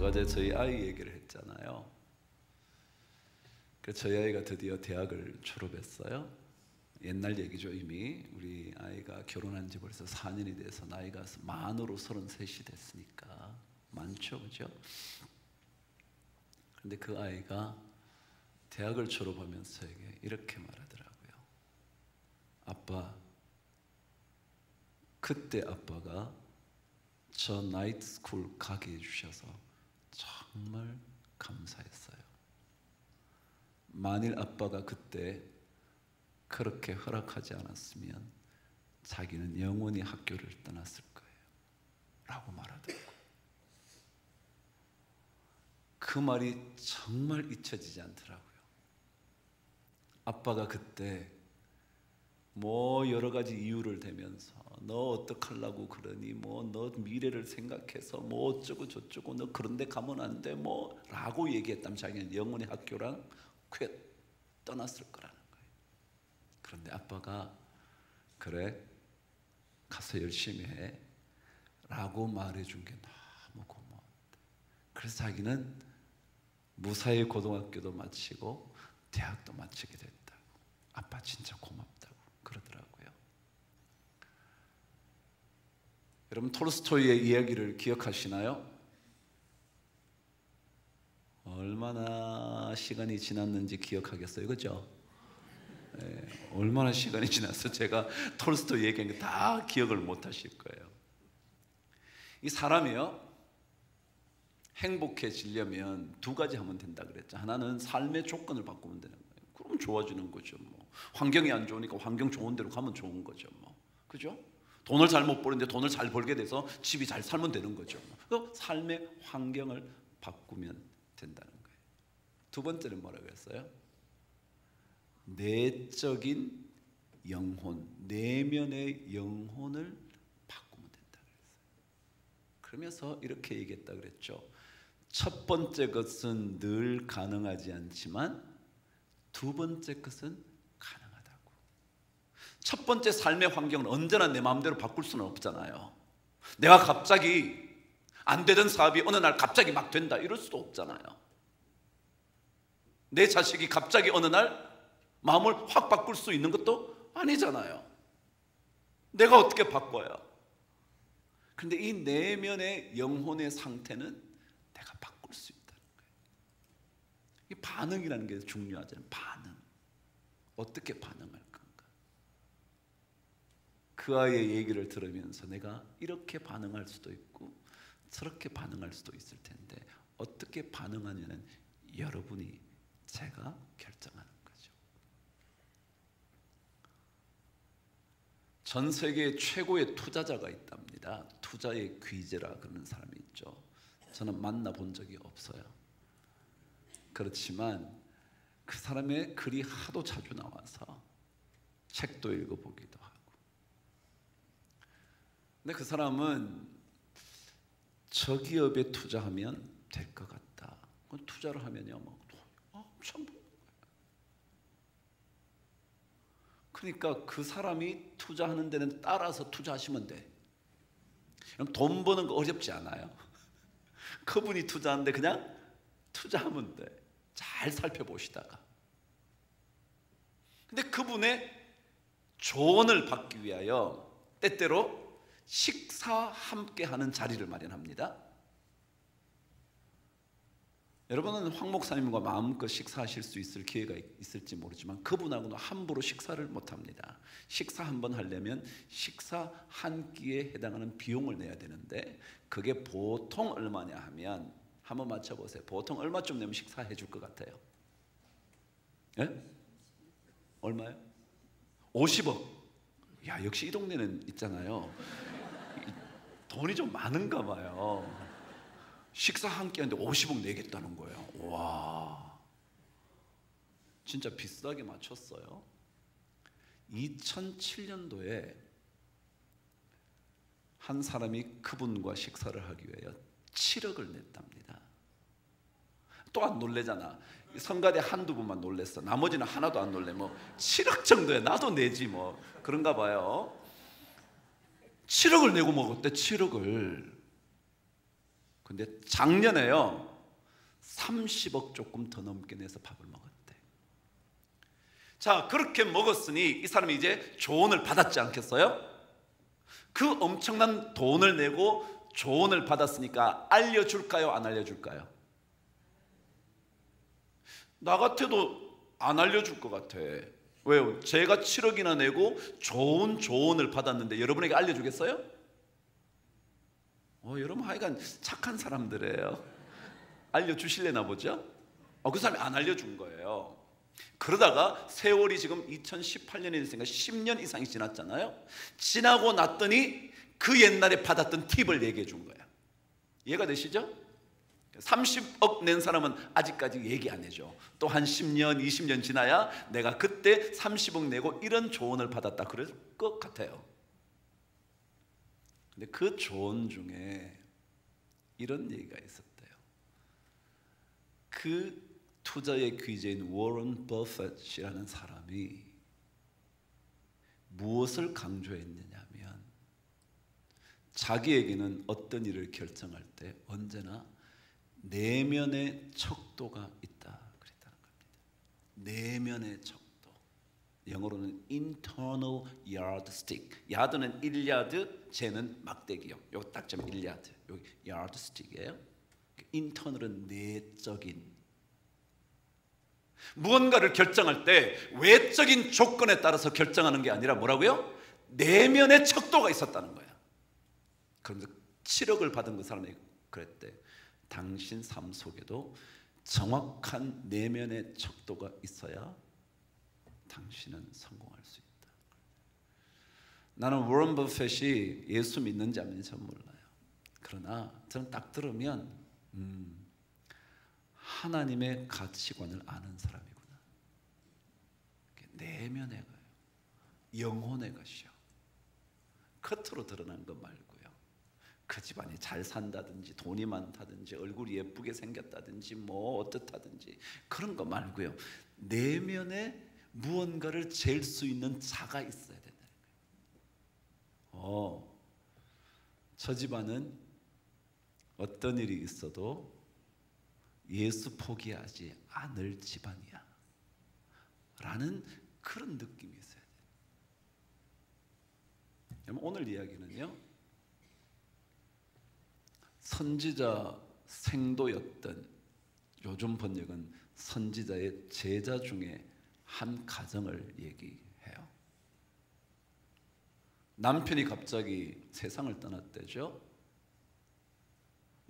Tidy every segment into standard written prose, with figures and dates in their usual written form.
얼마 전에 저희 아이 얘기를 했잖아요. 그래서 저희 아이가 드디어 대학을 졸업했어요. 옛날 얘기죠. 이미 우리 아이가 결혼한 지 벌써 4년이 돼서 나이가 만으로 33이 됐으니까 많죠, 그죠? 그런데 그 아이가 대학을 졸업하면서 저에게 이렇게 말하더라고요. 아빠, 그때 아빠가 저 나이트 스쿨 가게 해주셔서 정말 감사했어요. 만일 아빠가 그때 그렇게 허락하지 않았으면 자기는 영원히 학교를 떠났을 거예요 라고 말하더라고요. 그 말이 정말 잊혀지지 않더라고요. 아빠가 그때 뭐 여러 가지 이유를 대면서 너 어떡하려고 그러니, 뭐 너 미래를 생각해서 뭐 어쩌고 저쩌고 너 그런 데 가면 안 돼 뭐 라고 얘기했다면 자기는 영원히 학교랑 떠났을 거라는 거예요. 그런데 아빠가 그래 가서 열심히 해 라고 말해준 게 너무 고마웠다. 그래서 자기는 무사히 고등학교도 마치고 대학도 마치게 됐다고. 아빠 진짜 고맙다고 그러더라고요. 여러분 톨스토이의 이야기를 기억하시나요? 얼마나 시간이 지났는지 기억하겠어요, 그죠? 네, 얼마나 시간이 지났어 제가 톨스토이 얘기한 게 다 기억을 못 하실 거예요. 이 사람이요 행복해지려면 두 가지 하면 된다 그랬죠. 하나는 삶의 조건을 바꾸면 되는 거예요. 그러면 좋아지는 거죠. 뭐 환경이 안 좋으니까 환경 좋은 데로 가면 좋은 거죠. 뭐 그죠? 돈을 잘 못 버는데 돈을 잘 벌게 돼서 집이 잘 살면 되는 거죠. 그 삶의 환경을 바꾸면 된다는 거예요. 두 번째는 뭐라고 했어요? 내적인 영혼, 내면의 영혼을 바꾸면 된다 그랬어요. 그러면서 이렇게 얘기했다 그랬죠. 첫 번째 것은 늘 가능하지 않지만 두 번째 것은 가능하다고. 첫 번째 삶의 환경은 언제나 내 마음대로 바꿀 수는 없잖아요. 내가 갑자기 안 되던 사업이 어느 날 갑자기 막 된다 이럴 수도 없잖아요. 내 자식이 갑자기 어느 날 마음을 확 바꿀 수 있는 것도 아니잖아요. 내가 어떻게 바꿔요? 그런데 이 내면의 영혼의 상태는 내가 바꿀 수 있다는 거예요. 이 반응이라는 게 중요하잖아요. 반응. 어떻게 반응할 건가? 그 아이의 얘기를 들으면서 내가 이렇게 반응할 수도 있고 저렇게 반응할 수도 있을 텐데 어떻게 반응하냐는 여러분이 제가 결정하는 거죠. 전 세계 최고의 투자자가 있답니다. 투자의 귀재라 그러는 사람이 있죠. 저는 만나본 적이 없어요. 그렇지만 그 사람의 글이 하도 자주 나와서 책도 읽어보기도 하고. 근데 그 사람은 저 기업에 투자하면 될 것 같다. 그건 투자를 하면요, 뭐 엄청 버는 거예요. 그러니까 그 사람이 투자하는 데는 따라서 투자하시면 돼. 그럼 돈 버는 거 어렵지 않아요. 그분이 투자하는데 그냥 투자하면 돼. 잘 살펴보시다가. 근데 그분의 조언을 받기 위하여 때때로 식사 함께 하는 자리를 마련합니다. 여러분은 황 목사님과 마음껏 식사하실 수 있을 기회가 있을지 모르지만 그분하고는 함부로 식사를 못합니다. 식사 한 번 하려면 식사 한 끼에 해당하는 비용을 내야 되는데 그게 보통 얼마냐 하면 한번 맞춰보세요. 보통 얼마쯤 내면 식사해 줄 것 같아요? 예? 얼마요? 50억. 야, 역시 이 동네는 있잖아요. 돈이 좀 많은가 봐요. 식사 한 끼 하는데 50억 내겠다는 거예요. 와, 진짜 비싸게 맞췄어요. 2007년도에 한 사람이 그분과 식사를 하기 위하여 7억을 냈답니다. 또 안 놀래잖아. 성가대 한두 분만 놀랬어. 나머지는 하나도 안 놀래. 뭐 7억 정도야 나도 내지 뭐 그런가 봐요. 7억을 내고 먹었대. 7억을. 근데 작년에요 30억 조금 더 넘게 내서 밥을 먹었대. 자, 그렇게 먹었으니 이 사람이 이제 조언을 받았지 않겠어요? 그 엄청난 돈을 내고 조언을 받았으니까 알려줄까요? 안 알려줄까요? 나 같아도 안 알려줄 것 같아. 왜요? 제가 7억이나 내고 좋은 조언을 받았는데 여러분에게 알려주겠어요? 여러분 하여간 착한 사람들이에요. 알려주실래나 보죠? 그 사람이 안 알려준 거예요. 그러다가 세월이 지금 2018년이 됐으니까 10년 이상이 지났잖아요. 지나고 났더니 그 옛날에 받았던 팁을 얘기해 준 거야. 이해가 되시죠? 30억 낸 사람은 아직까지 얘기 안 해줘. 또 한 10년, 20년 지나야 내가 그때 30억 내고 이런 조언을 받았다 그럴 것 같아요. 근데 그 조언 중에 이런 얘기가 있었대요. 그 투자의 귀재인 워런 버핏이라는 사람이 무엇을 강조했느냐면 자기에게는 어떤 일을 결정할 때 언제나 내면의 척도가 있다 그랬다는 겁니다. 내면의 척도. 영어로는 internal yardstick. 야드는 1야드, 쟤는 막대기요. 요 딱점 1야드. 여기 yardstick이에요. internal은 내적인. 무언가를 결정할 때 외적인 조건에 따라서 결정하는 게 아니라 뭐라고요? 내면의 척도가 있었다는 거야. 그러면서 7억을 받은 그 사람이 그랬대. 당신 삶 속에도 정확한 내면의 척도가 있어야 당신은 성공할 수 있다. 나는 워런 버핏이 예수 믿는지 안 믿는지 잘 몰라요. 그러나 저는 딱 들으면 하나님의 가치관을 아는 사람이구나. 내면의 거예요. 영혼의 것이요. 겉으로 드러난 것 말고요. 그 집안이 잘 산다든지 돈이 많다든지 얼굴이 예쁘게 생겼다든지 뭐 어떻다든지 그런 거 말고요. 내면에 무언가를 잴 수 있는 자가 있어야 된다는 거예요. 저 집안은 어떤 일이 있어도 예수 포기하지 않을 집안이야 라는 그런 느낌이 있어야 돼요. 오늘 이야기는요, 선지자 생도였던, 요즘 번역은 선지자의 제자 중에 한 가정을 얘기해요. 남편이 갑자기 세상을 떠났대죠.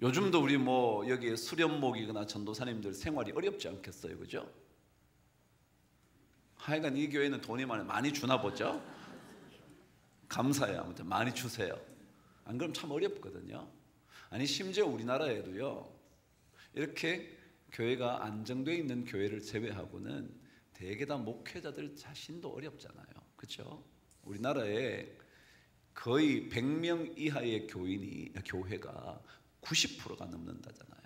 요즘도 우리 뭐 여기 수련목이거나 전도사님들 생활이 어렵지 않겠어요, 그죠? 하여간 이 교회는 돈이 많이 주나 보죠. 감사해요. 아무튼 많이 주세요. 안 그러면 참 어렵거든요. 아니 심지어 우리나라에도요, 이렇게 교회가 안정되어 있는 교회를 제외하고는 대개 다 목회자들 자신도 어렵잖아요, 그렇죠? 우리나라에 거의 100명 이하의 교회가 90%가 넘는다잖아요.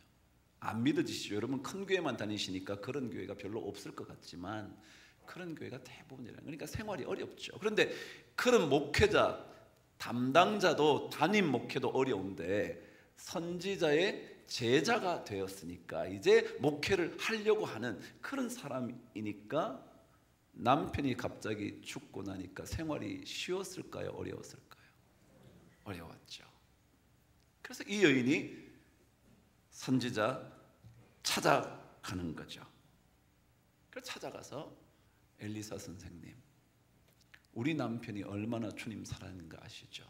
안 믿어지시죠? 여러분 큰 교회만 다니시니까 그런 교회가 별로 없을 것 같지만 그런 교회가 대부분이라는, 그러니까 생활이 어렵죠. 그런데 그런 목회자, 담당자도 담임 목회도 어려운데 선지자의 제자가 되었으니까 이제 목회를 하려고 하는 그런 사람이니까 남편이 갑자기 죽고 나니까 생활이 쉬웠을까요? 어려웠을까요? 어려웠죠. 그래서 이 여인이 선지자 찾아가는 거죠. 그래서 찾아가서 엘리사 선생님, 우리 남편이 얼마나 주님 사랑하는가 아시죠?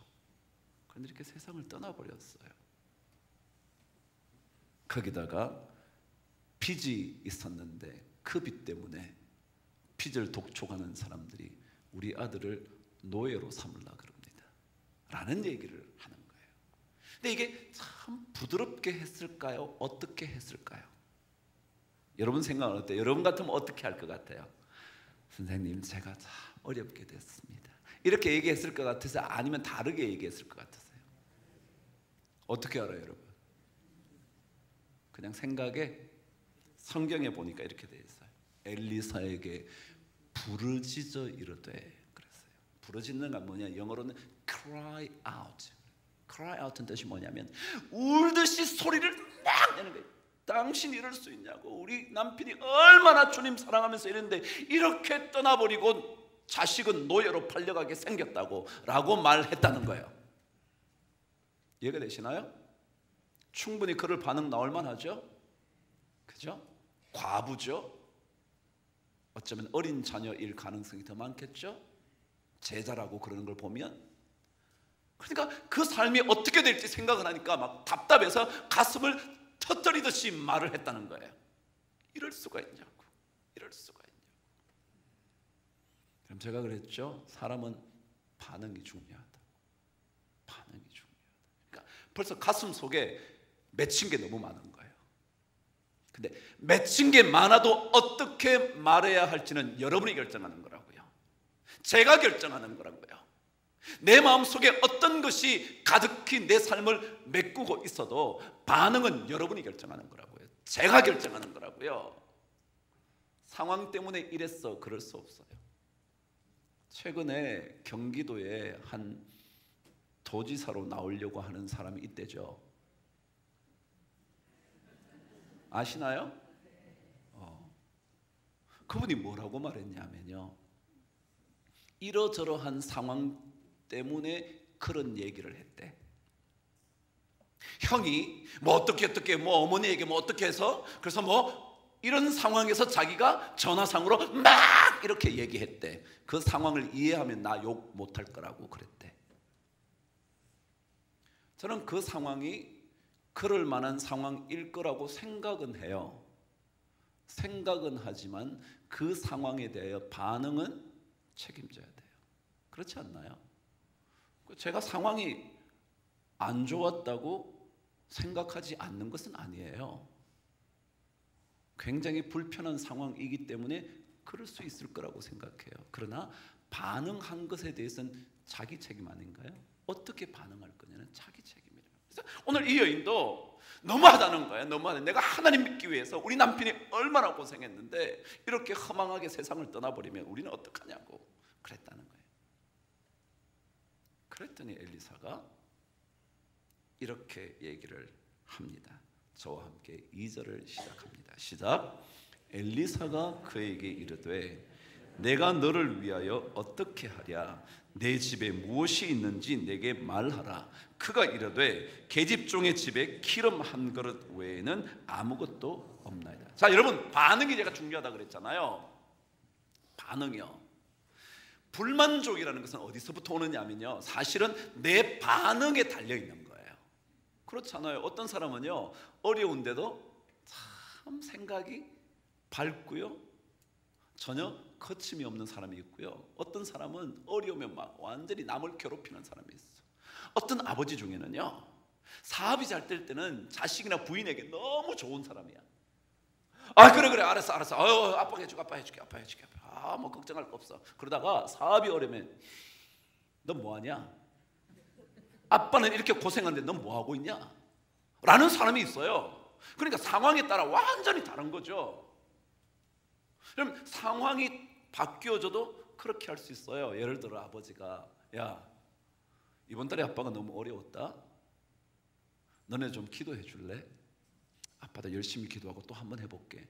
그런데 이렇게 세상을 떠나버렸어요. 거기다가 빚이 있었는데 그 빚 때문에 빚을 독촉하는 사람들이 우리 아들을 노예로 삼으려 그럽니다 라는 얘기를 하는 거예요. 근데 이게 참 부드럽게 했을까요? 어떻게 했을까요? 여러분 생각은 어때요? 여러분 같으면 어떻게 할 것 같아요? 선생님, 제가 참 어렵게 됐습니다, 이렇게 얘기했을 것 같아서, 아니면 다르게 얘기했을 것 같으세요? 어떻게 알아요, 여러분? 그냥 생각에, 성경에 보니까 이렇게 되어 있어요. 엘리사에게 부르짖어 이르되 그랬어요. 부르짖는 건 뭐냐? 영어로는 cry out. cry out은 뜻이 뭐냐면 울듯이 소리를 막 내는 거예요. 당신 이럴 수 있냐고. 우리 남편이 얼마나 주님 사랑하면서 이랬는데 이렇게 떠나버리고 자식은 노예로 팔려가게 생겼다고 라고 말했다는 거예요. 이해가 되시나요? 충분히 그럴 반응 나올 만하죠? 그죠? 과부죠? 어쩌면 어린 자녀일 가능성이 더 많겠죠? 제자라고 그러는 걸 보면. 그러니까 그 삶이 어떻게 될지 생각을 하니까 막 답답해서 가슴을 터뜨리듯이 말을 했다는 거예요. 이럴 수가 있냐고. 이럴 수가 있냐고. 그럼 제가 그랬죠. 사람은 반응이 중요하다. 반응이 중요하다. 그러니까 벌써 가슴 속에 맺힌 게 너무 많은 거예요. 근데 맺힌 게 많아도 어떻게 말해야 할지는 여러분이 결정하는 거라고요. 제가 결정하는 거라고요. 내 마음속에 어떤 것이 가득히 내 삶을 메꾸고 있어도 반응은 여러분이 결정하는 거라고요. 제가 결정하는 거라고요. 상황 때문에 이랬어 그럴 수 없어요. 최근에 경기도에 한 도지사로 나오려고 하는 사람이 있대죠. 아시나요? 그분이 뭐라고 말했냐면요, 이러저러한 상황 때문에 그런 얘기를 했대. 형이 뭐 어떻게 뭐 어머니에게 뭐 어떻게 해서 그래서 뭐 이런 상황에서 자기가 전화상으로 막 이렇게 얘기했대. 그 상황을 이해하면 나 욕 못할 거라고 그랬대. 저는 그 상황이 그럴 만한 상황일 거라고 생각은 해요. 생각은 하지만 그 상황에 대하여 반응은 책임져야 돼요. 그렇지 않나요? 제가 상황이 안 좋았다고 생각하지 않는 것은 아니에요. 굉장히 불편한 상황이기 때문에 그럴 수 있을 거라고 생각해요. 그러나 반응한 것에 대해서는 자기 책임 아닌가요? 어떻게 반응할 거냐는 자기 책임이에요. 그래서 오늘 이 여인도 너무하다는 거예요. 너무하다. 내가 하나님 믿기 위해서 우리 남편이 얼마나 고생했는데 이렇게 허망하게 세상을 떠나버리면 우리는 어떡하냐고 그랬다는 거예요. 그랬더니 엘리사가 이렇게 얘기를 합니다. 저와 함께 2절을 시작합니다. 시작. 엘리사가 그에게 이르되 내가 너를 위하여 어떻게 하랴? 내 집에 무엇이 있는지 내게 말하라. 그가 이르되 계집종의 집에 기름 한 그릇 외에는 아무것도 없나이다. 자, 여러분, 반응이 제가 중요하다 그랬잖아요. 반응이요. 불만족이라는 것은 어디서부터 오느냐면요, 사실은 내 반응에 달려 있는 거예요. 그렇잖아요. 어떤 사람은요, 어려운데도 참 생각이 밝고요, 전혀 거침이 없는 사람이 있고요, 어떤 사람은 어려우면 막 완전히 남을 괴롭히는 사람이 있어요. 어떤 아버지 중에는요, 사업이 잘 될 때는 자식이나 부인에게 너무 좋은 사람이야. 아, 그래 알았어. 아빠가 해줄게, 아빠 해줄게. 뭐 걱정할 거 없어. 그러다가 사업이 어려면 너 뭐하냐? 아빠는 이렇게 고생하는데 넌 뭐하고 있냐? 라는 사람이 있어요. 그러니까 상황에 따라 완전히 다른 거죠. 그럼 상황이 바뀌어져도 그렇게 할 수 있어요. 예를 들어 아버지가, 야, 이번 달에 아빠가 너무 어려웠다. 너네 좀 기도해 줄래? 아빠도 열심히 기도하고 또 한번 해볼게.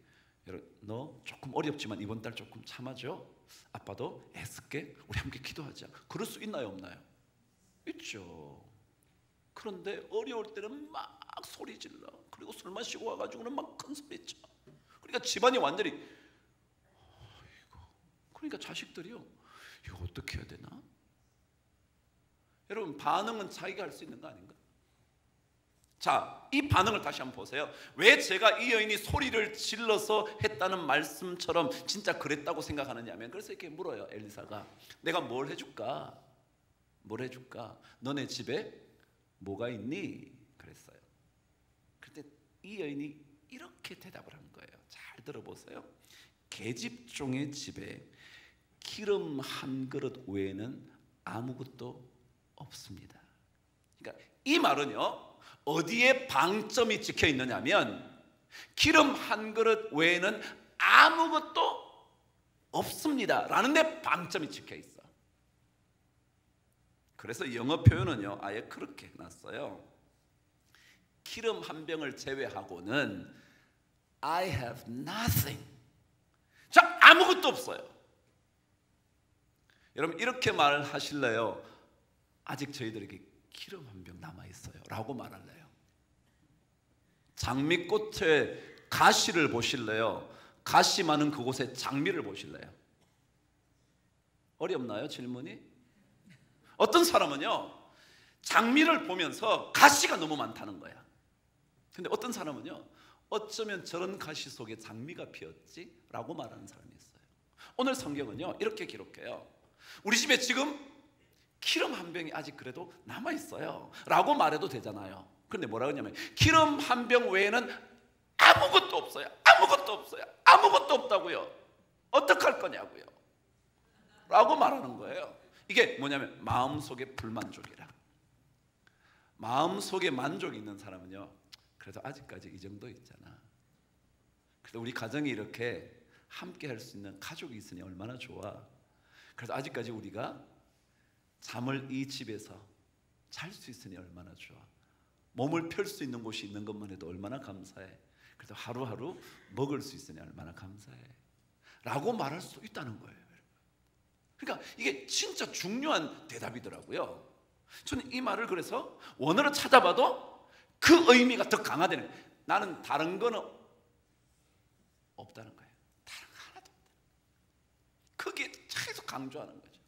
너 조금 어렵지만 이번 달 조금 참아줘. 아빠도 애쓸게. 우리 함께 기도하자. 그럴 수 있나요, 없나요? 있죠. 그런데 어려울 때는 막 소리 질러. 그리고 술 마시고 와가지고는 막 큰 소리 쳐. 그러니까 집안이 완전히, 그러니까 자식들이요, 이거 어떻게 해야 되나? 여러분, 반응은 자기가 할 수 있는 거 아닌가? 자, 이 반응을 다시 한번 보세요. 왜 제가 이 여인이 소리를 질러서 했다는 말씀처럼 진짜 그랬다고 생각하느냐면, 그래서 이렇게 물어요. 엘리사가 내가 뭘 해줄까? 뭘 해줄까? 너네 집에 뭐가 있니? 그랬어요. 그런데 이 여인이 이렇게 대답을 한 거예요. 잘 들어보세요. 계집종의 집에 기름 한 그릇 외에는 아무것도 없습니다. 그러니까 이 말은요, 어디에 방점이 찍혀 있느냐면 기름 한 그릇 외에는 아무것도 없습니다 라는 데 방점이 찍혀 있어. 그래서 영어 표현은요 아예 그렇게 해놨어요. 기름 한 병을 제외하고는 I have nothing. 자, 아무것도 없어요. 여러분 이렇게 말하실래요? 아직 저희들에게 기름 한 병 남아있어요 라고 말할래요? 장미꽃에 가시를 보실래요? 가시 많은 그곳에 장미를 보실래요? 어렵나요 질문이? 어떤 사람은요 장미를 보면서 가시가 너무 많다는 거야. 근데 어떤 사람은요 어쩌면 저런 가시 속에 장미가 피었지? 라고 말하는 사람이 있어요. 오늘 성경은요 이렇게 기록해요. 우리 집에 지금 기름 한 병이 아직 그래도 남아있어요 라고 말해도 되잖아요. 그런데 뭐라고 하냐면 기름 한 병 외에는 아무것도 없어요. 아무것도 없어요. 아무것도 없다고요. 어떡할 거냐고요 라고 말하는 거예요. 이게 뭐냐면 마음속에 불만족이라. 마음속에 만족이 있는 사람은요 그래도 아직까지 이 정도 있잖아. 그래도 우리 가정이 이렇게 함께 할 수 있는 가족이 있으니 얼마나 좋아. 그래서 아직까지 우리가 잠을 이 집에서 잘 수 있으니 얼마나 좋아. 몸을 펼 수 있는 곳이 있는 것만 해도 얼마나 감사해. 그래도 하루하루 먹을 수 있으니 얼마나 감사해 라고 말할 수 있다는 거예요. 그러니까 이게 진짜 중요한 대답이더라고요. 저는 이 말을 그래서 원어로 찾아봐도 그 의미가 더 강화되는 거예요. 나는 다른 거는 없다는 거예요. 다른 거 하나도 없다. 그게 계속 강조하는 거죠.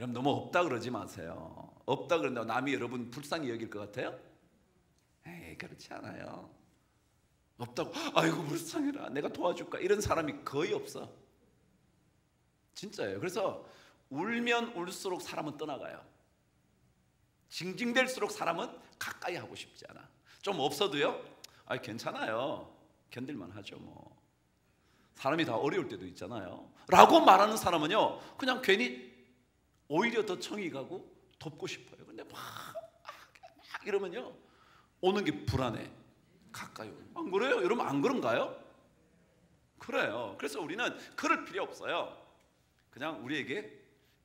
여러분 너무 없다 그러지 마세요. 없다 그런다고 남이 여러분 불쌍히 여길 것 같아요? 에이 그렇지 않아요. 없다고 아이고 불쌍해라 내가 도와줄까 이런 사람이 거의 없어. 진짜예요. 그래서 울면 울수록 사람은 떠나가요. 징징댈수록 사람은 가까이 하고 싶지 않아. 좀 없어도요 아 괜찮아요 견딜만 하죠 뭐. 사람이 다 어려울 때도 있잖아요 라고 말하는 사람은요 그냥 괜히 오히려 더 정이 가고 돕고 싶어요. 근데 막 이러면요 오는 게 불안해. 가까이 오는. 안 그래요? 여러분 안 그런가요? 그래요. 그래서 우리는 그럴 필요 없어요. 그냥 우리에게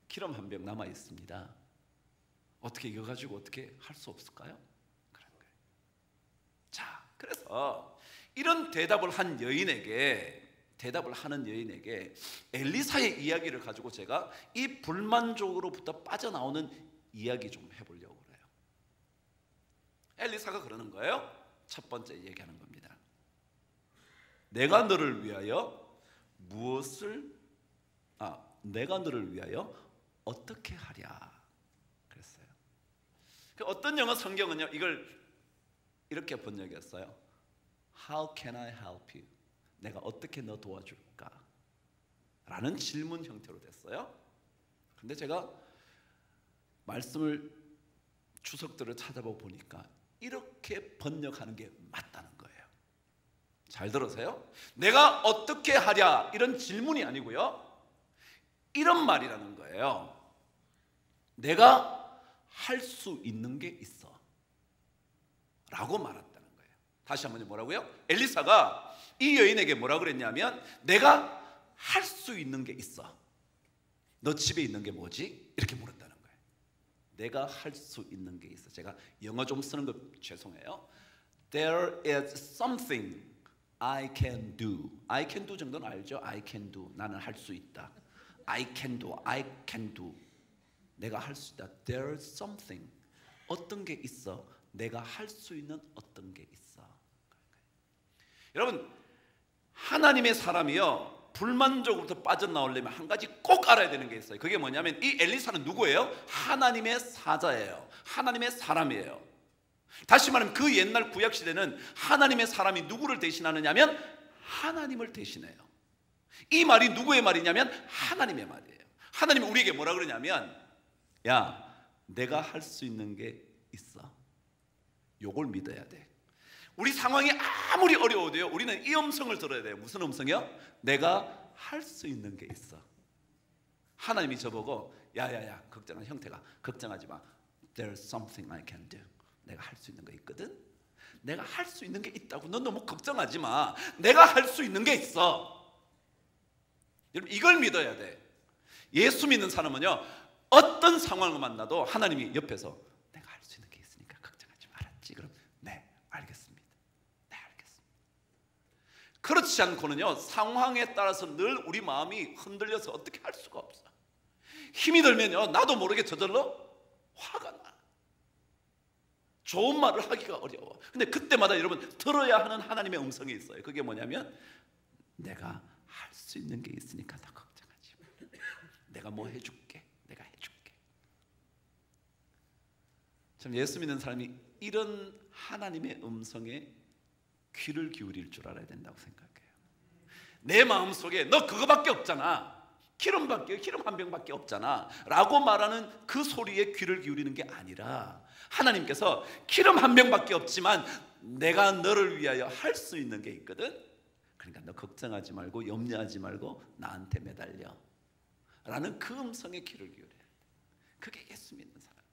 기름 한 병 남아 있습니다. 어떻게 이거 가지고 어떻게 할 수 없을까요? 그런 거예요. 자, 그래서 이런 대답을 하는 여인에게 엘리사의 이야기를 가지고 제가 이 불만족으로부터 빠져나오는 이야기 좀 해보려고 그래요. 엘리사가 그러는 거예요. 첫 번째 얘기하는 겁니다. 내가 너를 위하여 어떻게 하랴 그랬어요. 어떤 영어 성경은요 이걸 이렇게 번역했어요. How can I help you? 내가 어떻게 너 도와줄까? 라는 질문 형태로 됐어요. 근데 제가 말씀을 주석들을 찾아보고 보니까 이렇게 번역하는 게 맞다는 거예요. 잘 들으세요. 내가 어떻게 하랴 이런 질문이 아니고요 이런 말이라는 거예요. 내가 할 수 있는 게 있어 라고 말했다는 거예요. 다시 한번 뭐라고요? 엘리사가 이 여인에게 뭐라고 그랬냐면 내가 할 수 있는 게 있어. 너 집에 있는 게 뭐지? 이렇게 물었다는 거예요. 내가 할 수 있는 게 있어. 제가 영어 좀 쓰는 거 죄송해요. There is something I can do. I can do 정도는 알죠? I can do. 나는 할 수 있다. I can do. I can do. 내가 할 수 있다. There is something. 어떤 게 있어? 내가 할 수 있는 어떤 게 있어. 여러분 하나님의 사람이요 불만족으로부터 빠져나오려면 한 가지 꼭 알아야 되는 게 있어요. 그게 뭐냐면 이 엘리사는 누구예요? 하나님의 사자예요. 하나님의 사람이에요. 다시 말하면 그 옛날 구약시대는 하나님의 사람이 누구를 대신하느냐면 하나님을 대신해요. 이 말이 누구의 말이냐면 하나님의 말이에요. 하나님이 우리에게 뭐라 그러냐면 야 내가 할 수 있는 게 있어. 요걸 믿어야 돼. 우리 상황이 아무리 어려워도요 우리는 이 음성을 들어야 돼요. 무슨 음성이요? 내가 할 수 있는 게 있어. 하나님이 저보고 야야야 걱정한 형태가 걱정하지 마. There's something I can do. 내가 할 수 있는 거 있거든. 내가 할 수 있는 게 있다고 너 너무 걱정하지 마. 내가 할 수 있는 게 있어. 여러분 이걸 믿어야 돼. 예수 믿는 사람은요 어떤 상황을 만나도 하나님이 옆에서 내가 할 수 있는 게 있으니까 걱정하지 말았지. 그럼 네, 알겠습니다. 네, 알겠습니다. 그렇지 않고는요, 상황에 따라서 늘 우리 마음이 흔들려서 어떻게 할 수가 없어. 힘이 들면요, 나도 모르게 저절로 화가 나. 좋은 말을 하기가 어려워. 근데 그때마다 여러분 들어야 하는 하나님의 음성이 있어요. 그게 뭐냐면 내가 할 수 있는 게 있으니까 다 걱정하지 마. 내가 뭐 해줄게. 내가 해줄게. 참 예수 믿는 사람이 이런 하나님의 음성에 귀를 기울일 줄 알아야 된다고 생각해요. 내 마음속에 너 그거밖에 없잖아, 기름 한 병밖에 없잖아 라고 말하는 그 소리에 귀를 기울이는 게 아니라 하나님께서 기름 한 병밖에 없지만 내가 너를 위하여 할 수 있는 게 있거든. 그러니까 너 걱정하지 말고 염려하지 말고 나한테 매달려 라는 그 음성에 귀를 기울여야 돼. 그게 예수 믿는 사람이에요.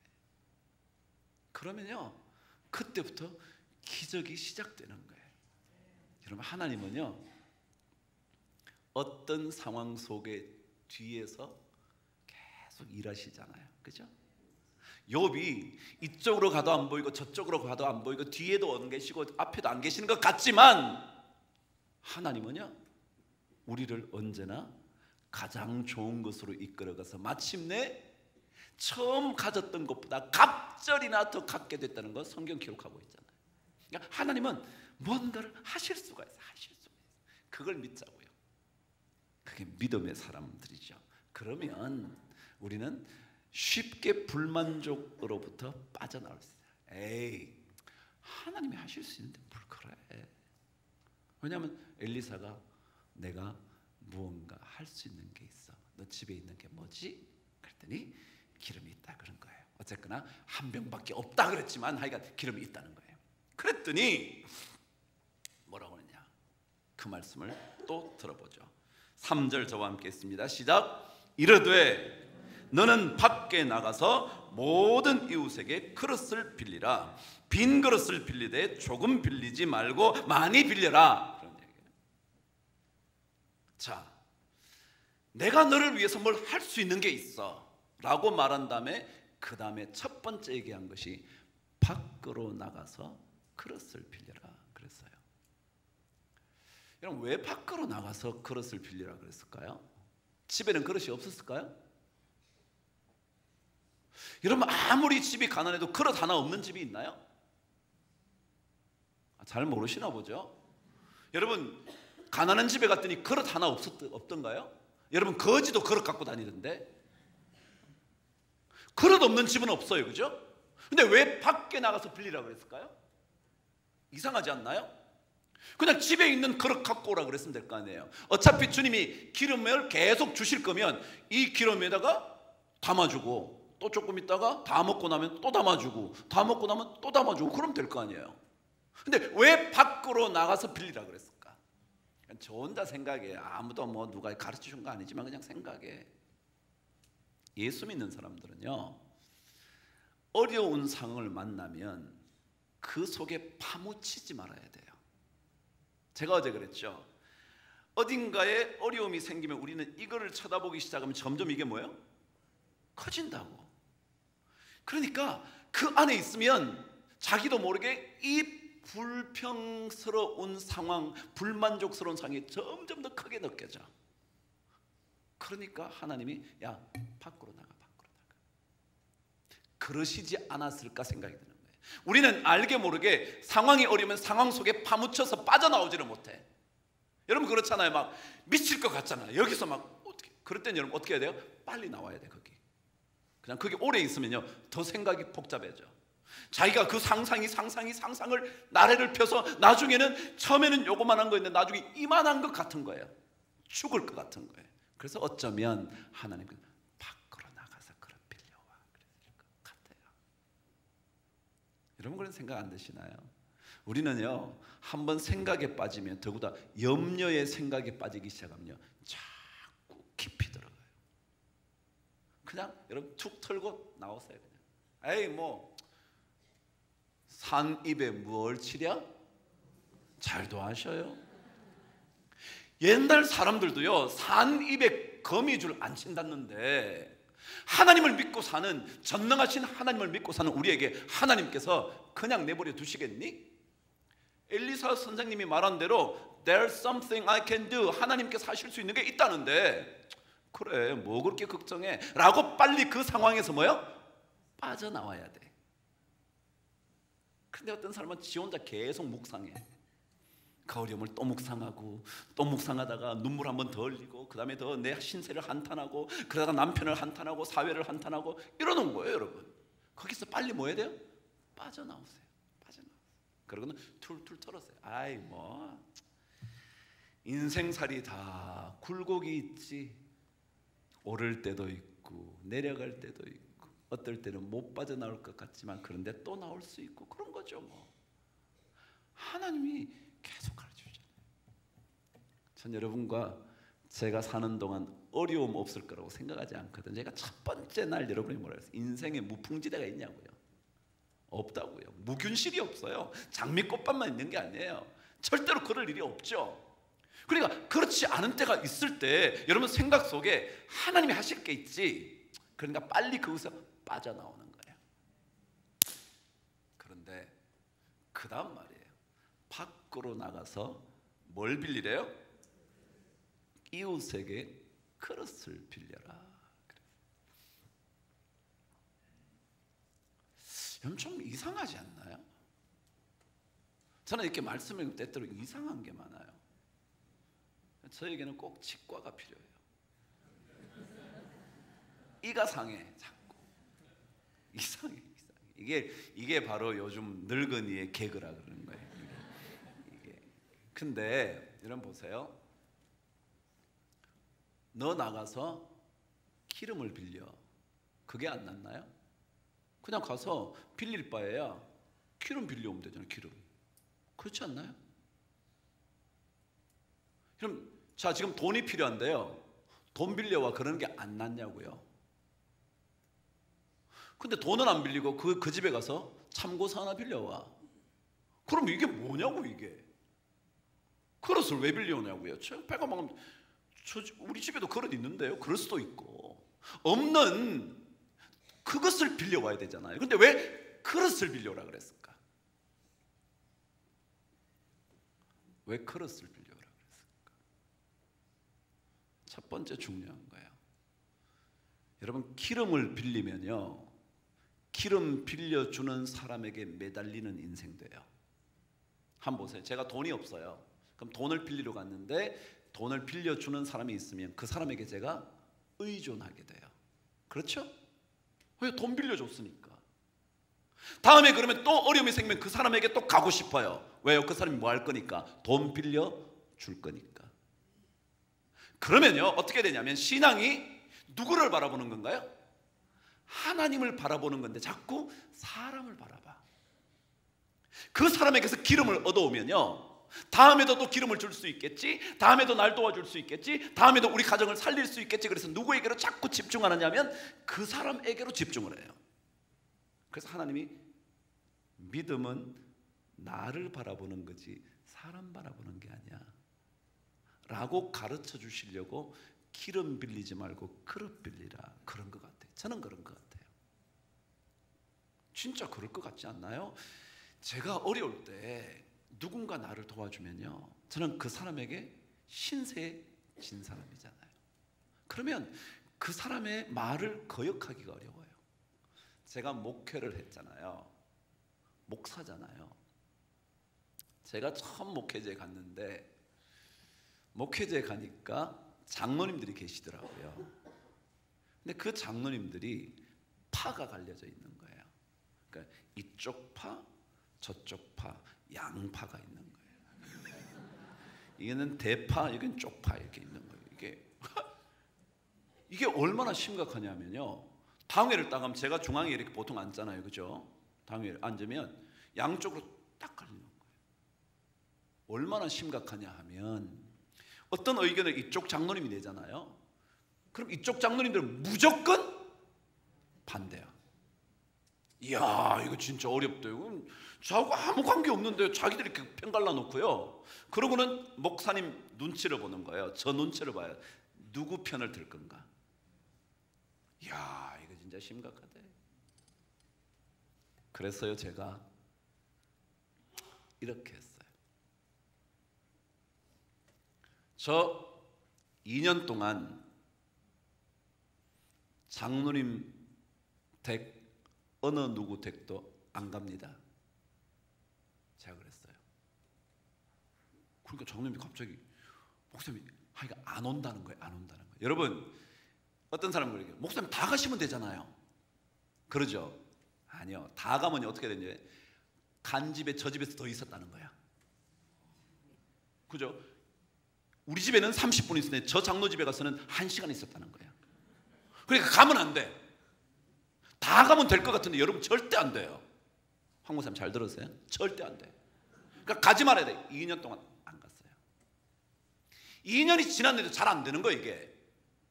그러면요, 그때부터 기적이 시작되는 거예요. 여러분, 하나님은요 어떤 상황 속에 뒤에서 계속 일하시잖아요. 그죠? 욥이 이쪽으로 가도 안 보이고 저쪽으로 가도 안 보이고 뒤에도 안 계시고 앞에도 안 계시는 것 같지만 하나님은요 우리를 언제나 가장 좋은 것으로 이끌어가서 마침내 처음 가졌던 것보다 갑절이나 더 갖게 됐다는 거 성경 기록하고 있잖아요. 그러니까 하나님은 뭔가를 하실 수가 있어요. 하실 수가 있어요. 그걸 믿자고요. 그게 믿음의 사람들이죠. 그러면 우리는 쉽게 불만족으로부터 빠져나올 수 있어요. 에이, 하나님이 하실 수 있는데 뭘 그래. 왜냐하면 엘리사가 내가 무언가 할 수 있는 게 있어. 너 집에 있는 게 뭐지? 그랬더니 기름이 있다 그런 거예요. 어쨌거나 한 병밖에 없다 그랬지만 하여간 기름이 있다는 거예요. 그랬더니 뭐라고 하느냐, 그 말씀을 또 들어보죠. 3절 저와 함께 했습니다. 시작. 이르되 너는 밖에 나가서 모든 이웃에게 그릇을 빌리라. 빈 그릇을 빌리되 조금 빌리지 말고 많이 빌려라. 그런 얘기예요. 자, 내가 너를 위해서 뭘 할 수 있는 게 있어 라고 말한 다음에 그 다음에 첫 번째 얘기한 것이 밖으로 나가서 그릇을 빌려라 그랬어요. 여러분, 왜 밖으로 나가서 그릇을 빌리라 그랬을까요? 집에는 그릇이 없었을까요? 여러분, 아무리 집이 가난해도 그릇 하나 없는 집이 있나요? 잘 모르시나 보죠. 여러분, 가난한 집에 갔더니 그릇 하나 없던가요? 여러분, 거지도 그릇 갖고 다니던데. 그릇 없는 집은 없어요, 그죠? 근데 왜 밖에 나가서 빌리라고 그랬을까요? 이상하지 않나요? 그냥 집에 있는 그릇 갖고 오라 그랬으면 될 거 아니에요. 어차피 주님이 기름을 계속 주실 거면 이 기름에다가 담아주고 또 조금 있다가 다 먹고 나면 또 담아주고 다 먹고 나면 또 담아주고 그러면 될 거 아니에요. 근데 왜 밖으로 나가서 빌리라 그랬을까? 저 혼자 생각해. 아무도 뭐 누가 가르쳐 준 거 아니지만 그냥 생각해. 예수 믿는 사람들은요 어려운 상황을 만나면 그 속에 파묻히지 말아야 돼요. 제가 어제 그랬죠. 어딘가에 어려움이 생기면 우리는 이거를 쳐다보기 시작하면 점점 이게 뭐예요? 커진다고. 그러니까 그 안에 있으면 자기도 모르게 이 불평스러운 상황, 불만족스러운 상황이 점점 더 크게 느껴져. 그러니까 하나님이 야, 밖으로 나가, 밖으로 나가. 그러시지 않았을까 생각이 드는 거예요. 우리는 알게 모르게 상황이 어려우면 상황 속에 파묻혀서 빠져나오지를 못해. 여러분 그렇잖아요. 막 미칠 것 같잖아요. 여기서 막 어떻게, 그럴 땐 여러분 어떻게 해야 돼요? 빨리 나와야 돼. 거기 그냥 거기 오래 있으면요 더 생각이 복잡해져. 자기가 그 상상을 나래를 펴서 나중에는 처음에는 요거만한 거였는데 나중에 이만한 것 같은 거예요. 죽을 것 같은 거예요. 그래서 어쩌면 하나님은 밖으로 나가서 그런 빌려와 그랬을 것 같아요. 여러분 그런 생각 안 드시나요? 우리는요 한번 생각에 빠지면 더구나 염려의 생각에 빠지기 시작하면요 자꾸 깊이 들어가요. 그냥 여러분 툭 털고 나오세요. 그냥 에이 뭐 산 입에 뭘 치랴? 잘도 아셔요. 옛날 사람들도요 산 입에 거미줄 안 친다는데 하나님을 믿고 사는, 전능하신 하나님을 믿고 사는 우리에게 하나님께서 그냥 내버려 두시겠니? 엘리사 선생님이 말한 대로 There's something I can do, 하나님께서 하실 수 있는 게 있다는데, 그래 뭐 그렇게 걱정해 라고 빨리 그 상황에서 뭐요? 빠져나와야 돼. 근데 어떤 사람은 지 혼자 계속 묵상해. 그 어려움을 또 묵상하고 또 묵상하다가 눈물 한번 더 흘리고 그 다음에 더 내 신세를 한탄하고 그러다가 남편을 한탄하고 사회를 한탄하고 이러는 거예요. 여러분, 거기서 빨리 뭐 해야 돼요? 빠져나오세요. 빠져나오세요. 그러고는 툴툴 털었어요. 아이 뭐 인생살이 다 굴곡이 있지. 오를 때도 있고 내려갈 때도 있고 어떨 때는 못 빠져나올 것 같지만 그런데 또 나올 수 있고 그런 거죠. 뭐 하나님이 계속 가르쳐주잖아요. 전 여러분과 제가 사는 동안 어려움 없을 거라고 생각하지 않거든요. 제가 첫 번째 날 여러분이 뭐라 그랬어요? 인생에 무풍지대가 있냐고요? 없다고요. 무균실이 없어요. 장미꽃밭만 있는 게 아니에요. 절대로 그럴 일이 없죠. 그러니까 그렇지 않은 때가 있을 때 여러분 생각 속에 하나님이 하실 게 있지. 그러니까 빨리 그것에서 빠져나오는 거예요. 그런데 그 다음 말이에요. 밖으로 나가서 뭘 빌리래요? 이웃에게 그릇을 빌려라. 여러분 좀 이상하지 않나요? 저는 이렇게 말씀을 때때로 이상한 게 많아요. 저에게는 꼭 치과가 필요해요. 이가 상해 자꾸. 이상해. 이게 바로 요즘 늙은이의 개그라 그러는 거예요. 이게. 근데 여러분 보세요. 너 나가서 기름을 빌려. 그게 안 낫나요? 그냥 가서 빌릴 바에야 기름 빌려오면 되잖아요. 기름. 그렇지 않나요? 그럼 자 지금 돈이 필요한데요. 돈 빌려와 그러는 게 안 낫냐고요. 근데 돈은 안 빌리고 그 집에 가서 참고서 하나 빌려와. 그럼 이게 뭐냐고 이게. 그릇을 왜 빌려오냐고요. 배가 막 우리 집에도 그릇 있는데요. 그럴 수도 있고. 없는 그것을 빌려와야 되잖아요. 근데 왜 그릇을 빌려오라 그랬을까? 왜 그릇을 빌려오라 그랬을까? 첫 번째 중요한 거예요. 여러분 기름을 빌리면요. 기름 빌려주는 사람에게 매달리는 인생 돼요. 한번 보세요. 제가 돈이 없어요. 그럼 돈을 빌리러 갔는데 돈을 빌려주는 사람이 있으면 그 사람에게 제가 의존하게 돼요. 그렇죠? 왜? 돈 빌려줬으니까. 다음에 그러면 또 어려움이 생기면 그 사람에게 또 가고 싶어요. 왜요? 그 사람이 뭐 할 거니까. 돈 빌려줄 거니까. 그러면요 어떻게 되냐면 신앙이 누구를 바라보는 건가요? 하나님을 바라보는 건데 자꾸 사람을 바라봐. 그 사람에게서 기름을 얻어오면요 다음에도 또 기름을 줄 수 있겠지, 다음에도 날 도와줄 수 있겠지, 다음에도 우리 가정을 살릴 수 있겠지. 그래서 누구에게로 자꾸 집중하느냐면 그 사람에게로 집중을 해요. 그래서 하나님이 믿음은 나를 바라보는 거지 사람 바라보는 게 아니야 라고 가르쳐 주시려고 기름 빌리지 말고 그릇 빌리라 그런 것 같아요. 저는 그런 것 같아요. 진짜 그럴 것 같지 않나요? 제가 어려울 때 누군가 나를 도와주면요 저는 그 사람에게 신세진 사람이잖아요. 그러면 그 사람의 말을 거역하기가 어려워요. 제가 목회를 했잖아요. 목사잖아요. 제가 처음 목회제에 갔는데 목회제에 가니까 장로님들이 계시더라고요. 근데 그 장로님들이 파가 갈려져 있는 거예요. 그러니까 이쪽 파, 저쪽 파, 양파가 있는 거예요. 이게는 대파, 이건 쪽파 이렇게 있는 거예요. 이게 얼마나 심각하냐면요. 당회를 딱 하면 제가 중앙에 이렇게 보통 앉잖아요, 그죠? 당회를 앉으면 양쪽으로 딱 갈리는 거예요. 얼마나 심각하냐 하면 어떤 의견을 이쪽 장로님이 내잖아요. 그럼 이쪽 장로님들은 무조건 반대야. 이야, 이거 진짜 어렵다. 이건 저하고 아무 관계 없는데 자기들이 이렇게 편 갈라놓고요. 그러고는 목사님 눈치를 보는 거예요. 저 눈치를 봐요. 누구 편을 들 건가? 이야, 이거 진짜 심각하대. 그래서요, 제가 이렇게 했어요. 저 2년 동안 장로님 댁 어느 누구 댁도 안 갑니다. 제가 그랬어요. 그러니까 장로님이 갑자기 목사님이 하니까 안 온다는 거예요. 안 온다는 거예요. 여러분, 어떤 사람은 그러게요. 목사님 다 가시면 되잖아요. 그러죠? 아니요. 다 가면 어떻게 되냐? 간 집에 저 집에서 더 있었다는 거야. 그죠? 우리 집에는 30분 있었는데 저 장로 집에 가서는 1시간 있었다는 거야. 그러니까 가면 안 돼. 다 가면 될 것 같은데 여러분 절대 안 돼요. 황 목사님 잘 들으세요? 절대 안 돼. 그러니까 가지 말아야 돼. 2년 동안 안 갔어요. 2년이 지났는데도 잘 안 되는 거예요, 이게.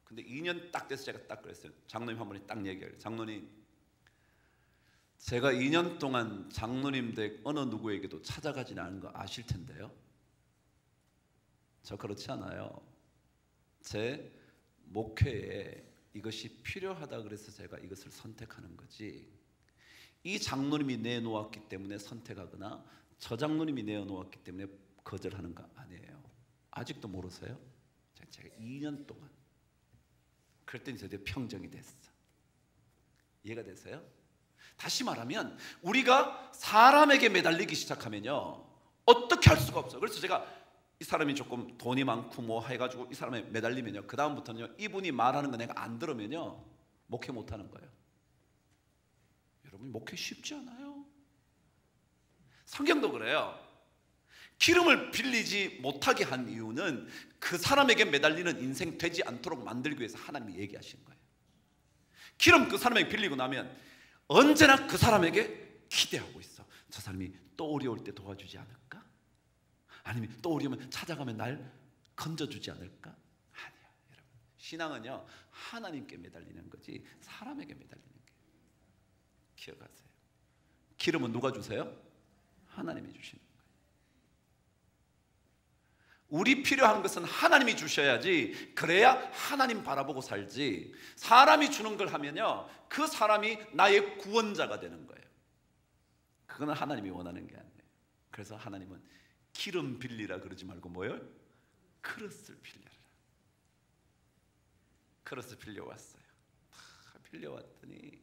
근데 2년 딱 돼서 제가 딱 그랬어요. 장로님 한 분이 딱 얘기해요. 장로님, 제가 2년 동안 장로님 댁 어느 누구에게도 찾아가지 않은 거 아실 텐데요. 저 그렇지 않아요. 제 목회에 이것이 필요하다 그래서 제가 이것을 선택하는 거지, 이 장로님이 내놓았기 때문에 선택하거나 저 장로님이 내놓았기 때문에 거절하는 거 아니에요. 아직도 모르세요? 제가 2년 동안 그랬더니 드디어 평정이 됐어. 이해가 되세요? 다시 말하면 우리가 사람에게 매달리기 시작하면요, 어떻게 할 수가 없어요. 그래서 제가 이 사람이 조금 돈이 많고 뭐 해가지고 이 사람에 매달리면요, 그 다음부터는요, 이분이 말하는 거 내가 안 들으면요 목회 못하는 거예요. 여러분, 목회 쉽지 않아요. 성경도 그래요. 기름을 빌리지 못하게 한 이유는 그 사람에게 매달리는 인생 되지 않도록 만들기 위해서 하나님이 얘기하신 거예요. 기름 그 사람에게 빌리고 나면 언제나 그 사람에게 기대하고 있어. 저 사람이 또 어려울 때 도와주지 않을까? 아니면 또 어려우면 찾아가면 날 건져주지 않을까? 아니야, 여러분. 신앙은요, 하나님께 매달리는 거지 사람에게 매달리는 게. 기억하세요. 기름은 누가 주세요? 하나님이 주시는 거예요. 우리 필요한 것은 하나님이 주셔야지, 그래야 하나님 바라보고 살지, 사람이 주는 걸 하면요, 그 사람이 나의 구원자가 되는 거예요. 그거는 하나님이 원하는 게 아니에요. 그래서 하나님은 기름 빌리라 그러지 말고 뭐요? 그릇을 빌려라. 그릇을 빌려왔어요. 빌려왔더니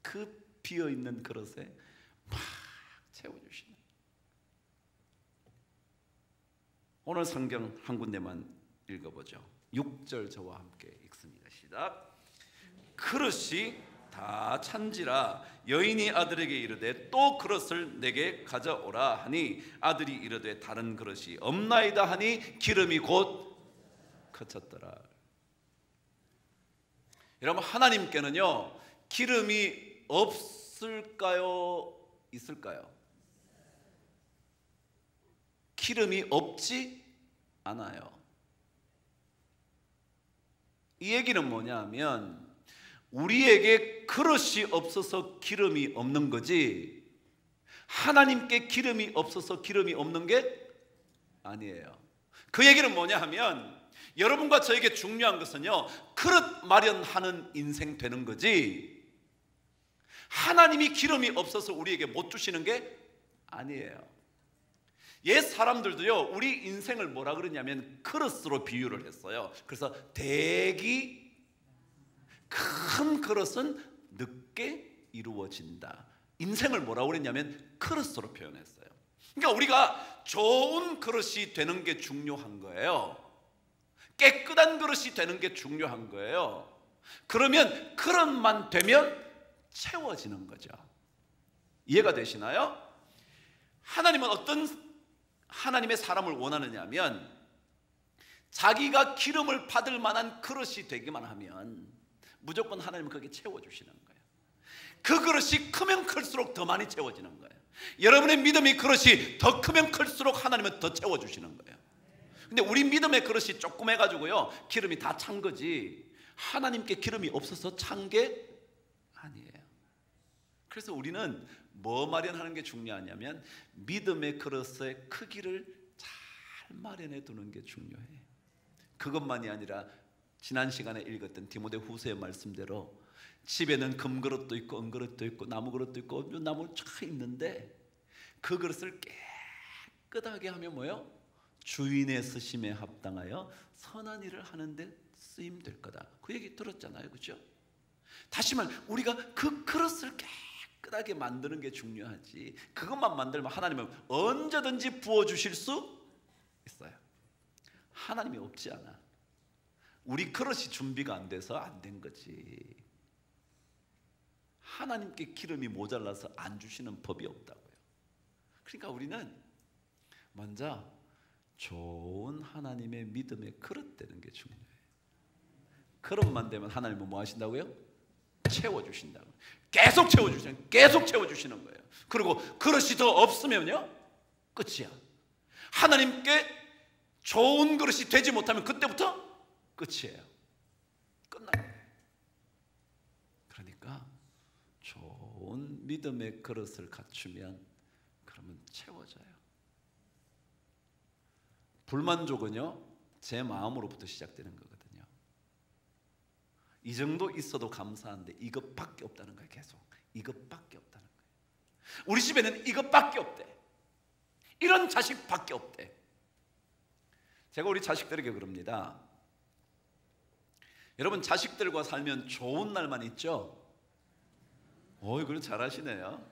그 비어있는 그릇에 막 채워주시는. 오늘 성경 한 군데만 읽어보죠. 6절 저와 함께 읽습니다. 시작. 그릇이 다 찬지라 여인이 아들에게 이르되 또 그릇을 내게 가져오라 하니 아들이 이르되 다른 그릇이 없나이다 하니 기름이 곧 그쳤더라. 여러분, 하나님께는요 기름이 없을까요? 있을까요? 기름이 없지 않아요. 이 얘기는 뭐냐면 우리에게 그릇이 없어서 기름이 없는 거지, 하나님께 기름이 없어서 기름이 없는 게 아니에요. 그 얘기는 뭐냐 하면 여러분과 저에게 중요한 것은요, 그릇 마련하는 인생 되는 거지, 하나님이 기름이 없어서 우리에게 못 주시는 게 아니에요. 옛 사람들도요, 우리 인생을 뭐라 그러냐면 그릇으로 비유를 했어요. 그래서 대기 큰 그릇은 늦게 이루어진다. 인생을 뭐라고 그랬냐면 그릇으로 표현했어요. 그러니까 우리가 좋은 그릇이 되는 게 중요한 거예요. 깨끗한 그릇이 되는 게 중요한 거예요. 그러면 그릇만 되면 채워지는 거죠. 이해가 되시나요? 하나님은 어떤 하나님의 사람을 원하느냐 하면 자기가 기름을 받을 만한 그릇이 되기만 하면 무조건 하나님은 거기에 채워주시는 거예요. 그 그릇이 크면 클수록 더 많이 채워지는 거예요. 여러분의 믿음의 그릇이 더 크면 클수록 하나님은 더 채워주시는 거예요. 근데 우리 믿음의 그릇이 조그매가지고요 기름이 다 찬 거지, 하나님께 기름이 없어서 찬 게 아니에요. 그래서 우리는 뭐 마련하는 게 중요하냐면 믿음의 그릇의 크기를 잘 마련해 두는 게 중요해. 그것만이 아니라 지난 시간에 읽었던 디모데후서의 말씀대로 집에는 금그릇도 있고 은그릇도 있고 나무그릇도 있고 나무 쫙 있는데 그 그릇을 깨끗하게 하면 뭐예요? 주인의 쓰심에 합당하여 선한 일을 하는데 쓰임될 거다. 그 얘기 들었잖아요, 그렇죠? 다시 말 우리가 그 그릇을 깨끗하게 만드는 게 중요하지, 그것만 만들면 하나님은 언제든지 부어주실 수 있어요. 하나님이 없지 않아. 우리 그릇이 준비가 안 돼서 안 된 거지. 하나님께 기름이 모자라서 안 주시는 법이 없다고요. 그러니까 우리는 먼저 좋은 하나님의 믿음의 그릇 되는 게 중요해요. 그릇만 되면 하나님은 뭐 하신다고요? 채워주신다고. 계속 채워주시는, 계속 채워주시는 거예요. 그리고 그릇이 더 없으면요, 끝이야. 하나님께 좋은 그릇이 되지 못하면 그때부터 끝이에요. 끝나는 거예요. 그러니까 좋은 믿음의 그릇을 갖추면 그러면 채워져요. 불만족은요, 제 마음으로부터 시작되는 거거든요. 이 정도 있어도 감사한데 이것밖에 없다는 거예요. 계속 이것밖에 없다는 거예요. 우리 집에는 이것밖에 없대. 이런 자식밖에 없대. 제가 우리 자식들에게 그럽니다. 여러분, 자식들과 살면 좋은 날만 있죠? 그걸 잘하시네요.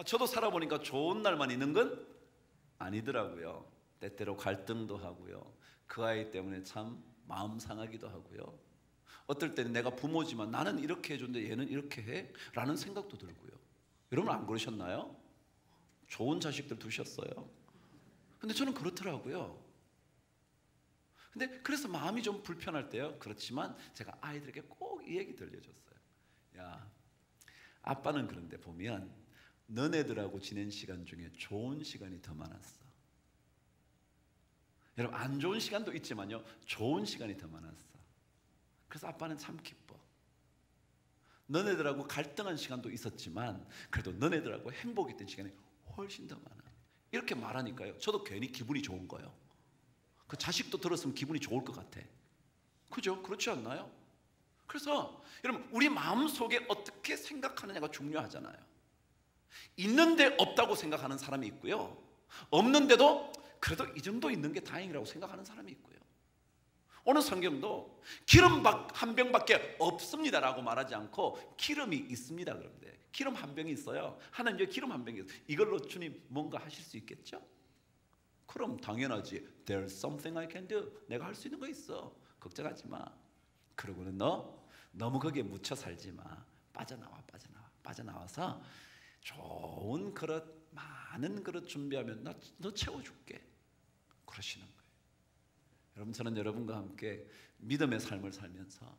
저도 살아보니까 좋은 날만 있는 건 아니더라고요. 때때로 갈등도 하고요, 그 아이 때문에 참 마음 상하기도 하고요, 어떨 때는 내가 부모지만 나는 이렇게 해줬는데 얘는 이렇게 해? 라는 생각도 들고요. 여러분 안 그러셨나요? 좋은 자식들 두셨어요. 근데 저는 그렇더라고요. 근데 그래서 마음이 좀 불편할 때요. 그렇지만 제가 아이들에게 꼭 이 얘기 들려줬어요. 야, 아빠는 그런데 보면 너네들하고 지낸 시간 중에 좋은 시간이 더 많았어. 여러분, 안 좋은 시간도 있지만요, 좋은 시간이 더 많았어. 그래서 아빠는 참 기뻐. 너네들하고 갈등한 시간도 있었지만 그래도 너네들하고 행복이 된 시간이 훨씬 더 많아. 이렇게 말하니까요, 저도 괜히 기분이 좋은 거예요. 그 자식도 들었으면 기분이 좋을 것 같아. 그죠? 그렇지 않나요? 그래서 여러분, 우리 마음속에 어떻게 생각하느냐가 중요하잖아요. 있는데 없다고 생각하는 사람이 있고요, 없는데도 그래도 이 정도 있는 게 다행이라고 생각하는 사람이 있고요. 어느 성경도 기름 한 병밖에 없습니다라고 말하지 않고 기름이 있습니다 그런데 기름 한 병이 있어요. 하나님, 여기 기름 한 병이 있어요. 이걸로 주님 뭔가 하실 수 있겠죠? 그럼 당연하지. There's something I can do. 내가 할 수 있는 거 있어. 걱정하지 마. 그러고는 너 너무 거기에 묻혀 살지 마. 빠져나와서 좋은 그릇, 많은 그릇 준비하면 너 채워줄게. 그러시는 거예요. 여러분, 저는 여러분과 함께 믿음의 삶을 살면서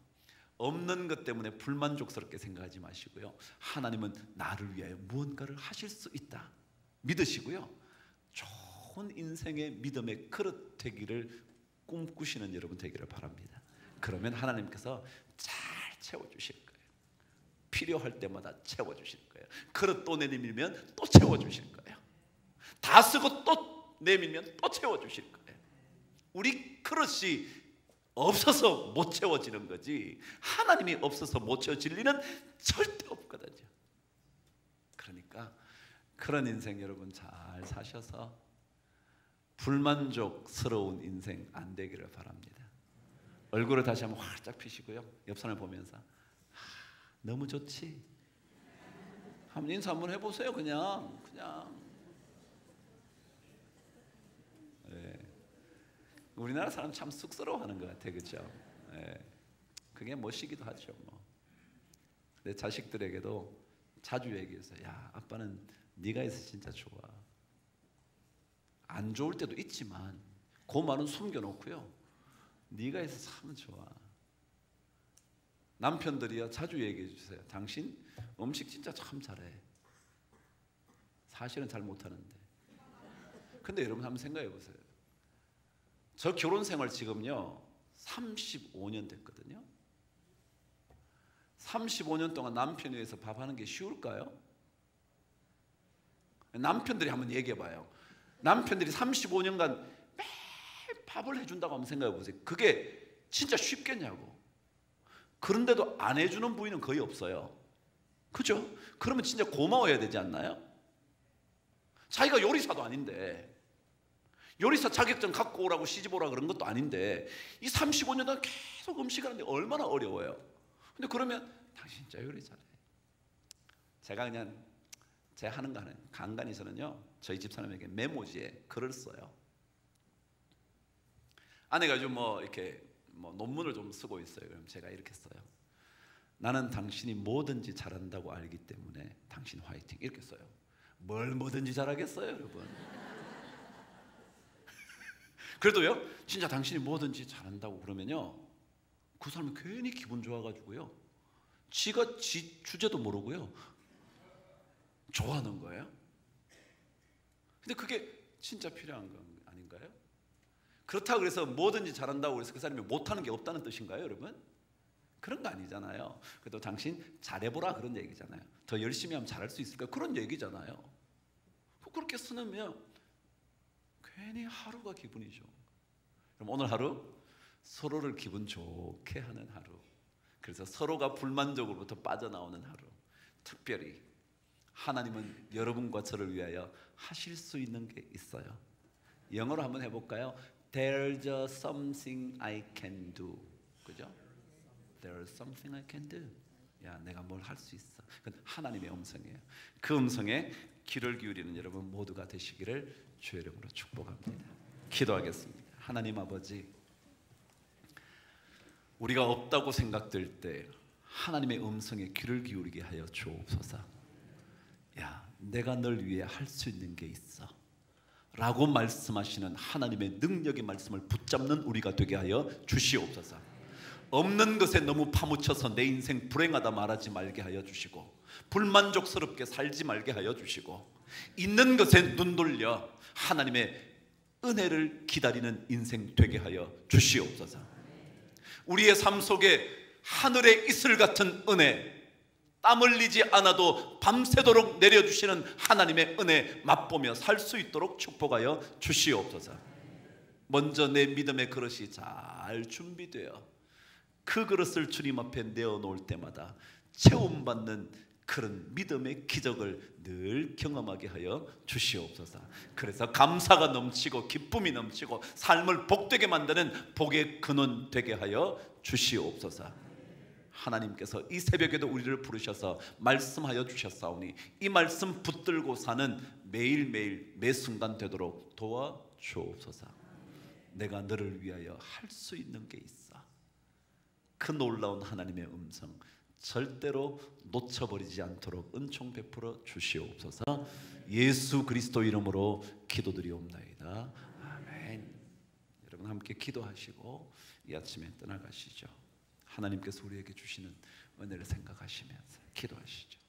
없는 것 때문에 불만족스럽게 생각하지 마시고요, 하나님은 나를 위하여 무언가를 하실 수 있다 믿으시고요, 좋은 인생의 믿음의 그릇 되기를 꿈꾸시는 여러분 되기를 바랍니다. 그러면 하나님께서 잘 채워주실 거예요. 필요할 때마다 채워주실 거예요. 그릇 또 내밀면 또 채워주실 거예요. 다 쓰고 또 내밀면 또 채워주실 거예요. 우리 그릇이 없어서 못 채워지는 거지, 하나님이 없어서 못 채워질 리는 절대 없거든요. 그러니까 그런 인생 여러분 잘 사셔서 불만족스러운 인생 안 되기를 바랍니다. 얼굴을 다시 한번 활짝 피시고요, 옆 사람을 보면서 너무 좋지? 한번 인사 한번 해보세요. 그냥 우리나라 사람 참 쑥스러워하는 것 같아, 그렇죠? 그게 멋이기도 하죠. 내 자식들에게도 자주 얘기해서, 야, 아빠는 네가 있어 진짜 좋아. 안 좋을 때도 있지만 그 말은 숨겨놓고요, 네가 있어 참 좋아. 남편들이요, 자주 얘기해 주세요. 당신 음식 진짜 참 잘해. 사실은 잘 못하는데. 근데 여러분 한번 생각해 보세요. 저 결혼 생활 지금요 35년 됐거든요. 35년 동안 남편 위해서 밥하는 게 쉬울까요? 남편들이 한번 얘기해 봐요. 남편들이 35년간 매일 밥을 해준다고 한번 생각해 보세요. 그게 진짜 쉽겠냐고. 그런데도 안 해주는 부인은 거의 없어요. 그죠? 그러면 진짜 고마워해야 되지 않나요? 자기가 요리사도 아닌데, 요리사 자격증 갖고 오라고 시집 오라 그런 것도 아닌데, 이 35년 동안 계속 음식을 하는데 얼마나 어려워요. 근데 그러면 당신 진짜 요리 잘해. 제가 그냥 제 하는 거 하는 간간히 저는요, 저희 집사람에게 메모지에 글을 써요. 아내가 좀 이렇게 논문을 좀 쓰고 있어요. 그럼 제가 이렇게 써요. 나는 당신이 뭐든지 잘한다고 알기 때문에 당신 화이팅, 이렇게 써요. 뭘 뭐든지 잘하겠어요, 여러분? 그래도요, 진짜 당신이 뭐든지 잘한다고 그러면요, 그 사람이 괜히 기분 좋아가지고요, 지가 지 주제도 모르고요, 좋아하는 거예요. 근데 그게 진짜 필요한 건 아닌가요? 그렇다고 그래서 뭐든지 잘한다고 해서 그 사람이 못하는 게 없다는 뜻인가요, 여러분? 그런 거 아니잖아요. 그래도 당신 잘해보라, 그런 얘기잖아요. 더 열심히 하면 잘할 수 있을까, 그런 얘기잖아요. 그렇게 쓰면 괜히 하루가 기분이 좋은 거예요. 그럼 오늘 하루 서로를 기분 좋게 하는 하루, 그래서 서로가 불만족으로부터 빠져나오는 하루, 특별히 하나님은 여러분과 저를 위하여 하실 수 있는 게 있어요. 영어로 한번 해볼까요? There's something I can do. 그죠? There's something I can do. 야, 내가 뭘 할 수 있어. 그건 하나님의 음성이에요. 그 음성에 귀를 기울이는 여러분 모두가 되시기를 주의 이름으로 축복합니다. 기도하겠습니다. 하나님 아버지, 우리가 없다고 생각될 때 하나님의 음성에 귀를 기울이게 하여 주옵소서. 야, 내가 널 위해 할 수 있는 게 있어 라고 말씀하시는 하나님의 능력의 말씀을 붙잡는 우리가 되게 하여 주시옵소서. 없는 것에 너무 파묻혀서 내 인생 불행하다 말하지 말게 하여 주시고, 불만족스럽게 살지 말게 하여 주시고, 있는 것에 눈 돌려 하나님의 은혜를 기다리는 인생 되게 하여 주시옵소서. 우리의 삶 속에 하늘의 이슬 같은 은혜, 땀 흘리지 않아도 밤새도록 내려주시는 하나님의 은혜 맛보며 살 수 있도록 축복하여 주시옵소서. 먼저 내 믿음의 그릇이 잘 준비되어 그 그릇을 주님 앞에 내어놓을 때마다 체험받는 그런 믿음의 기적을 늘 경험하게 하여 주시옵소서. 그래서 감사가 넘치고 기쁨이 넘치고 삶을 복되게 만드는 복의 근원 되게 하여 주시옵소서. 하나님께서 이 새벽에도 우리를 부르셔서 말씀하여 주셨사오니 이 말씀 붙들고 사는 매일매일 매순간 되도록 도와주옵소서. 내가 너를 위하여 할 수 있는 게 있어. 그 놀라운 하나님의 음성 절대로 놓쳐버리지 않도록 은총 베풀어 주시옵소서. 예수 그리스도 이름으로 기도드리옵나이다. 아멘. 여러분 함께 기도하시고 이 아침에 떠나가시죠. 하나님께서 우리에게 주시는 은혜를 생각하시면서 기도하시죠.